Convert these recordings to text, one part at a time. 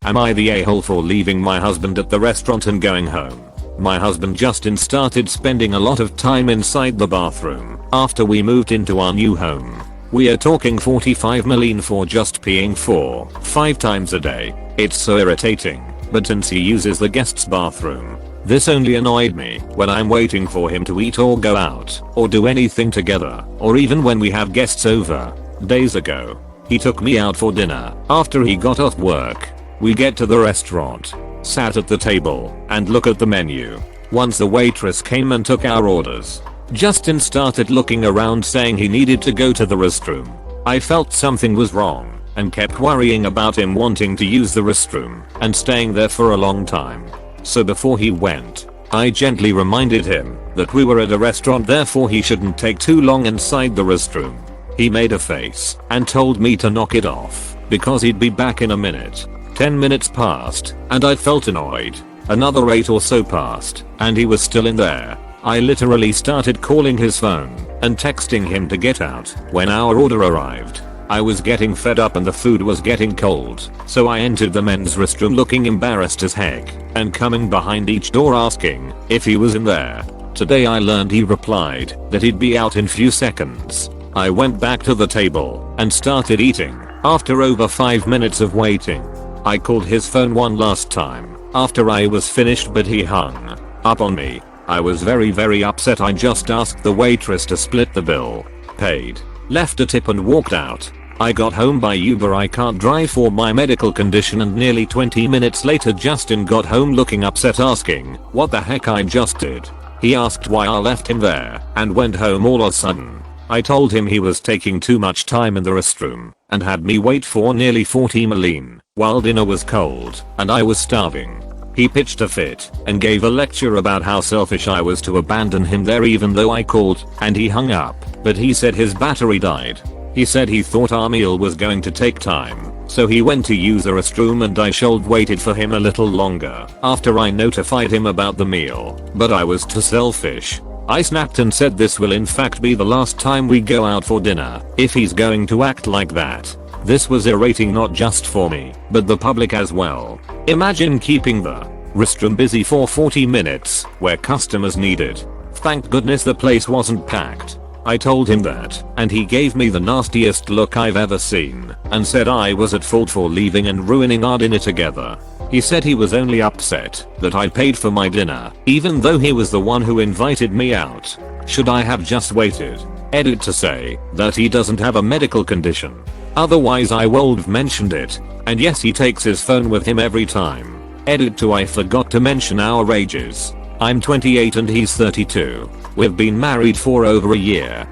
Am I the a-hole for leaving my husband at the restaurant and going home? My husband Justin started spending a lot of time inside the bathroom after we moved into our new home. We are talking 45 million for just peeing 4-5 times a day. It's so irritating, but since he uses the guest's bathroom, this only annoyed me when I'm waiting for him to eat or go out or do anything together, or even when we have guests over. Days ago, he took me out for dinner after he got off work. We get to the restaurant, sat at the table, and look at the menu. Once the waitress came and took our orders, Justin started looking around saying he needed to go to the restroom. I felt something was wrong and kept worrying about him wanting to use the restroom and staying there for a long time. So before he went, I gently reminded him that we were at a restaurant, therefore he shouldn't take too long inside the restroom. He made a face and told me to knock it off because he'd be back in a minute. 10 minutes passed and I felt annoyed. Another 8 or so passed and he was still in there. I literally started calling his phone and texting him to get out when our order arrived. I was getting fed up and the food was getting cold, so I entered the men's restroom looking embarrassed as heck and coming behind each door asking if he was in there. Today I learned he replied that he'd be out in few seconds. I went back to the table and started eating. After over 5 minutes of waiting, I called his phone one last time after I was finished, but he hung up on me. I was very upset. I just asked the waitress to split the bill, paid, left a tip and walked out. I got home by Uber. I can't drive for my medical condition, and nearly 20 minutes later Justin got home looking upset asking what the heck I just did. He asked why I left him there and went home all of a sudden. I told him he was taking too much time in the restroom and had me wait for nearly 40 minutes while dinner was cold and I was starving. He pitched a fit and gave a lecture about how selfish I was to abandon him there even though I called, and he hung up, but he said his battery died. He said he thought our meal was going to take time, so he went to use the restroom and I should waited for him a little longer after I notified him about the meal, but I was too selfish. I snapped and said this will in fact be the last time we go out for dinner if he's going to act like that. This was irritating not just for me, but the public as well. Imagine keeping the restroom busy for 40 minutes where customers needed. Thank goodness the place wasn't packed. I told him that, and he gave me the nastiest look I've ever seen and said I was at fault for leaving and ruining our dinner together. He said he was only upset that I paid for my dinner, even though he was the one who invited me out. Should I have just waited? Edit to say that he doesn't have a medical condition. Otherwise I would've mentioned it. And yes, he takes his phone with him every time. Edit to I forgot to mention our ages. I'm 28 and he's 32. We've been married for over a year.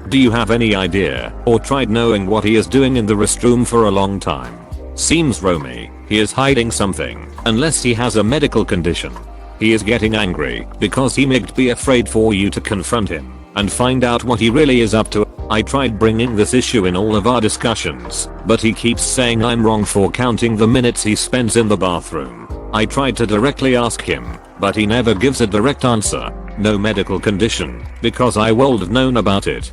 Do you have any idea or tried knowing what he is doing in the restroom for a long time? Seems Romy, he is hiding something, unless he has a medical condition. He is getting angry because he might be afraid for you to confront him and find out what he really is up to. I tried bringing this issue in all of our discussions, but he keeps saying I'm wrong for counting the minutes he spends in the bathroom. I tried to directly ask him, but he never gives a direct answer. No medical condition, because I would have known about it.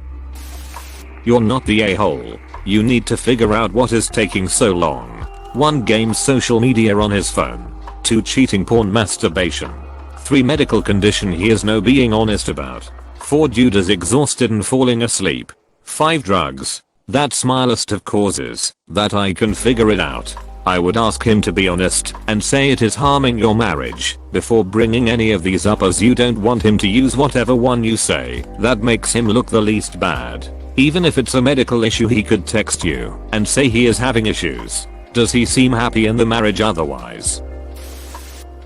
You're not the a-hole. You need to figure out what is taking so long. 1. Games social media on his phone. 2. Cheating porn masturbation. 3. Medical condition he is no being honest about. 4. Dude is exhausted and falling asleep. 5. Drugs. That's my list of causes that I can figure it out. I would ask him to be honest and say it is harming your marriage before bringing any of these up, as you don't want him to use whatever one you say that makes him look the least bad. Even if it's a medical issue, he could text you and say he is having issues. Does he seem happy in the marriage otherwise?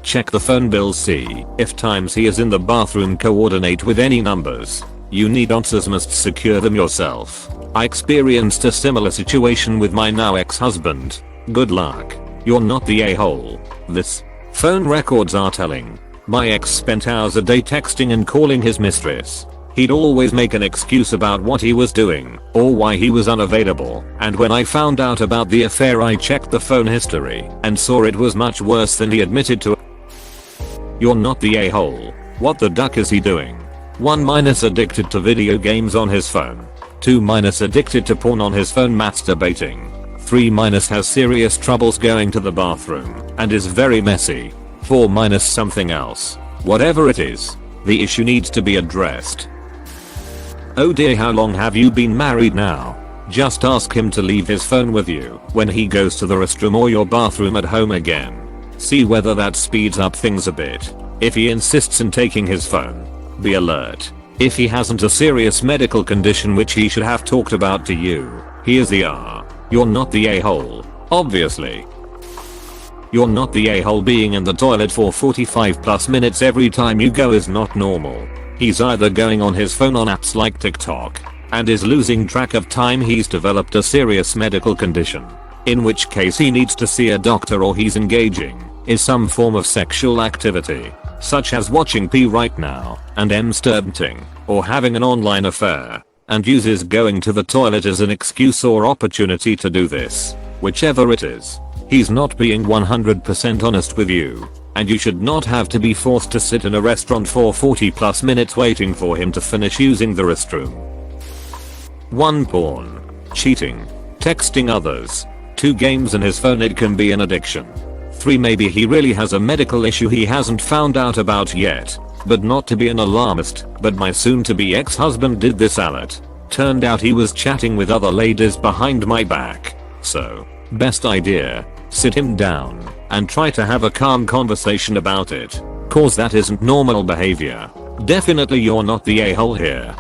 Check the phone bill, see if times he is in the bathroom coordinate with any numbers. You need answers, must secure them yourself. I experienced a similar situation with my now ex-husband. Good luck. You're not the a-hole. This phone records are telling. My ex spent hours a day texting and calling his mistress. He'd always make an excuse about what he was doing or why he was unavailable, and when I found out about the affair I checked the phone history and saw it was much worse than he admitted to. You're not the a-hole. What the duck is he doing? 1. Addicted to video games on his phone. 2. Addicted to porn on his phone masturbating. 3- has serious troubles going to the bathroom and is very messy. 4- something else. Whatever it is, the issue needs to be addressed. Oh dear, how long have you been married now? Just ask him to leave his phone with you when he goes to the restroom or your bathroom at home again. See whether that speeds up things a bit. If he insists in taking his phone, be alert. If he hasn't a serious medical condition which he should have talked about to you, he is the You're not the a-hole, obviously. You're not the a-hole. Being in the toilet for 45+ minutes every time you go is not normal. He's either going on his phone on apps like TikTok and is losing track of time. He's developed a serious medical condition, in which case he needs to see a doctor, or he's engaging in some form of sexual activity, such as watching P right now and masturbating, or having an online affair, and uses going to the toilet as an excuse or opportunity to do this. Whichever it is, he's not being 100% honest with you, and you should not have to be forced to sit in a restaurant for 40+ minutes waiting for him to finish using the restroom. 1. Porn. Cheating. Texting others. 2. Games and his phone. It can be an addiction. 3. Maybe he really has a medical issue he hasn't found out about yet. But not to be an alarmist, but my soon-to-be ex-husband did this alert. Turned out he was chatting with other ladies behind my back. So, best idea, sit him down and try to have a calm conversation about it, cause that isn't normal behavior. Definitely you're not the a-hole here.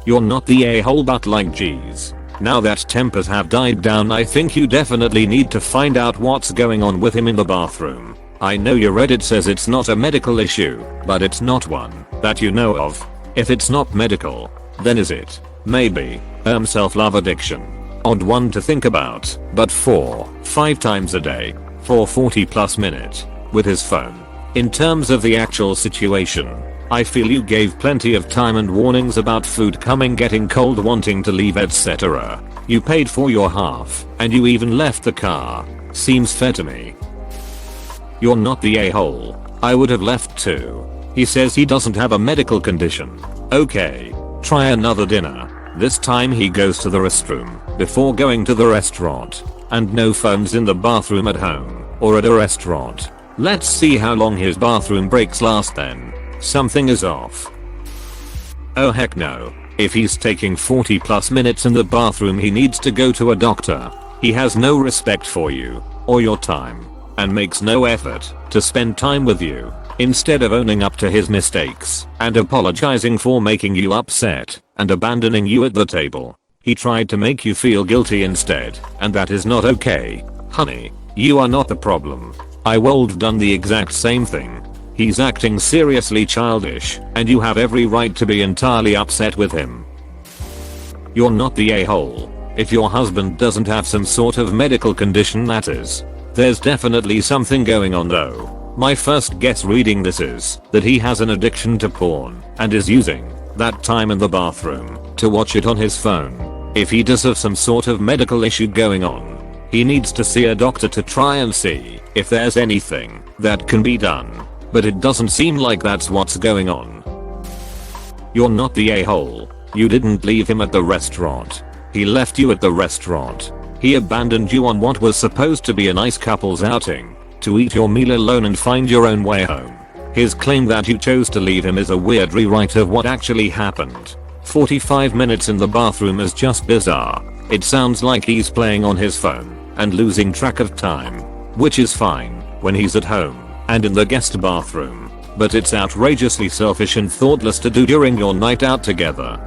You're not the a-hole, but like geez. Now that tempers have died down, I think you definitely need to find out what's going on with him in the bathroom. I know your Reddit says it's not a medical issue, but it's not one that you know of. If it's not medical, then is it? Maybe self-love addiction. Odd one to think about, but 4-5 times a day for 40+ minutes with his phone. In terms of the actual situation, I feel you gave plenty of time and warnings about food coming, getting cold, wanting to leave, etc. You paid for your half, and you even left the car. Seems fair to me. You're not the a-hole. I would have left too. He says he doesn't have a medical condition. Okay, try another dinner. This time he goes to the restroom before going to the restaurant, and no phones in the bathroom at home or at a restaurant. Let's see how long his bathroom breaks last then. Something is off. Oh heck no. If he's taking 40+ minutes in the bathroom, he needs to go to a doctor. He has no respect for you or your time, and makes no effort to spend time with you. Instead of owning up to his mistakes and apologizing for making you upset and abandoning you at the table, he tried to make you feel guilty instead, and that is not okay. Honey, you are not the problem. I would've done the exact same thing. He's acting seriously childish, and you have every right to be entirely upset with him. You're not the a-hole. If your husband doesn't have some sort of medical condition, that is. There's definitely something going on though. My first guess reading this is that he has an addiction to porn and is using that time in the bathroom to watch it on his phone. If he does have some sort of medical issue going on, he needs to see a doctor to try and see if there's anything that can be done. But it doesn't seem like that's what's going on. You're not the a-hole. You didn't leave him at the restaurant. He left you at the restaurant. He abandoned you on what was supposed to be a nice couple's outing, to eat your meal alone and find your own way home. His claim that you chose to leave him is a weird rewrite of what actually happened. 45 minutes in the bathroom is just bizarre. It sounds like he's playing on his phone and losing track of time, which is fine when he's at home and in the guest bathroom, but it's outrageously selfish and thoughtless to do during your night out together.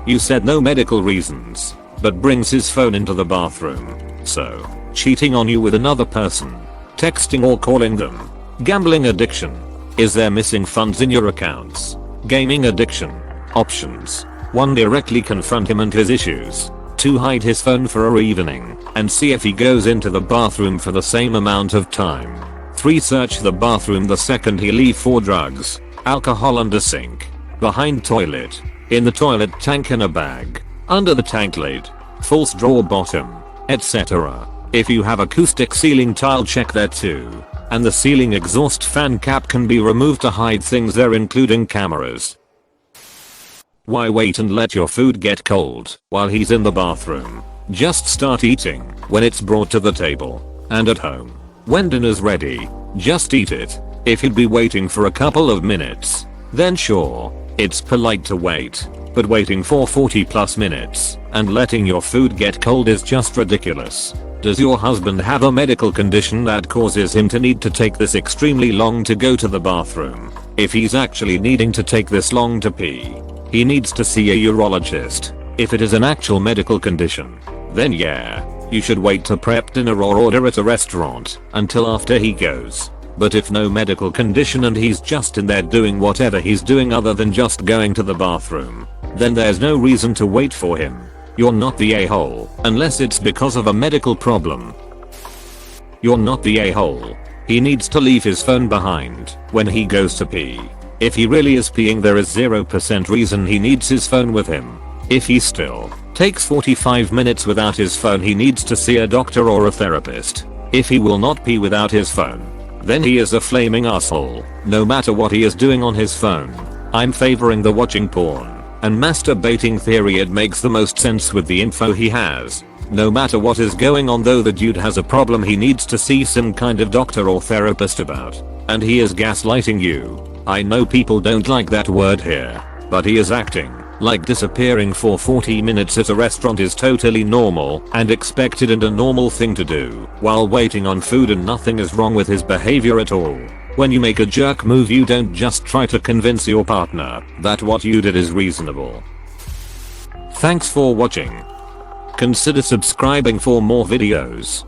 You said no medical reasons, but brings his phone into the bathroom. So, cheating on you with another person, texting or calling them, gambling addiction. Is there missing funds in your accounts? Gaming addiction. Options. 1. Directly confront him and his issues. 2. Hide his phone for a evening and see if he goes into the bathroom for the same amount of time. 3. Search the bathroom the second he leave for drugs, alcohol under sink, behind toilet, in the toilet tank, in a bag, under the tank lid, false drawer bottom, etc. If you have acoustic ceiling tile, check there too. And the ceiling exhaust fan cap can be removed to hide things there, including cameras. Why wait and let your food get cold while he's in the bathroom? Just start eating when it's brought to the table. And at home, when dinner's ready, just eat it. If you'd be waiting for a couple of minutes, then sure, it's polite to wait. But waiting for 40+ minutes and letting your food get cold is just ridiculous. Does your husband have a medical condition that causes him to need to take this extremely long to go to the bathroom? If he's actually needing to take this long to pee, he needs to see a urologist. If it is an actual medical condition, then yeah, you should wait to prep dinner or order at a restaurant until after he goes. But if no medical condition and he's just in there doing whatever he's doing other than just going to the bathroom, then there's no reason to wait for him. You're not the a-hole, unless it's because of a medical problem. You're not the a-hole. He needs to leave his phone behind when he goes to pee. If he really is peeing, there is 0% reason he needs his phone with him. If he still takes 45 minutes without his phone, he needs to see a doctor or a therapist. If he will not pee without his phone, then he is a flaming asshole, no matter what he is doing on his phone. I'm favoring the watching porn and masturbating theory. It makes the most sense with the info he has. No matter what is going on though, the dude has a problem he needs to see some kind of doctor or therapist about. And he is gaslighting you. I know people don't like that word here, but he is acting like disappearing for 40 minutes at a restaurant is totally normal and expected and a normal thing to do while waiting on food, and nothing is wrong with his behavior at all. When you make a jerk move, you don't just try to convince your partner that what you did is reasonable. Thanks for watching. Consider subscribing for more videos.